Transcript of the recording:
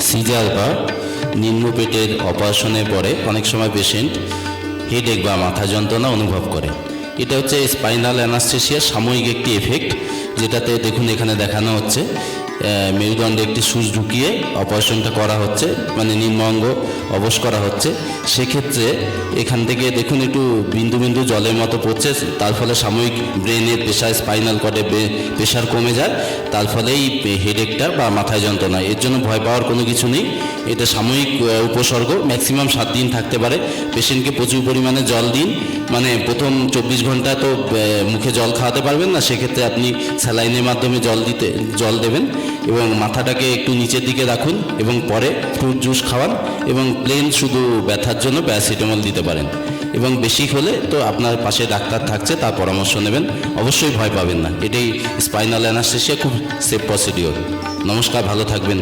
Caesar বা নিম্ন পেটের অপারেশনের পরে অনেক সময় পেশেন্ট হেডেক বা মাথা যন্ত্রণা অনুভব করে। এটা হচ্ছে স্পাইনাল অ্যানাস্থেসিয়ার সাময়িক একটি এফেক্ট, যেটাতে দেখুন এখানে দেখানো হচ্ছে মেরুদণ্ডে একটি সুচ ঢুকিয়ে অপারেশনটা করা হচ্ছে, মানে নিম্ন অঙ্গ অবশ করা হচ্ছে। সেক্ষেত্রে এখান থেকে দেখুন একটু বিন্দু বিন্দু জলের মতো পড়ছে, তার ফলে সাময়িক ব্রেনের প্রেশার, স্পাইনাল কর্ডে প্রেশার কমে যায়, তার ফলেই হেডেকটা বা মাথায় যন্ত্রণা। এর জন্য ভয় পাওয়ার কোনো কিছু নেই, এটা সাময়িক উপসর্গ, ম্যাক্সিমাম 7 দিন থাকতে পারে। পেশেন্টকে প্রচুর পরিমাণে জল দিন, মানে প্রথম 24 ঘন্টা তো মুখে জল খাওয়াতে পারবেন না, সেক্ষেত্রে আপনি স্যালাইনের মাধ্যমে জল দেবেন এবং মাথাটাকে একটু নিচের দিকে রাখুন এবং পরে ফ্রুট জুস খাওয়ান এবং প্লেন শুধু ব্যথার জন্য প্যারাসিটামল দিতে পারেন। এবং বেশি হলে তো আপনার পাশে ডাক্তার থাকছে, তার পরামর্শ নেবেন। অবশ্যই ভয় পাবেন না, এটাই স্পাইনাল অ্যানাস্থেসিয়া, খুব সেফ প্রসিডিওর। নমস্কার, ভালো থাকবেন।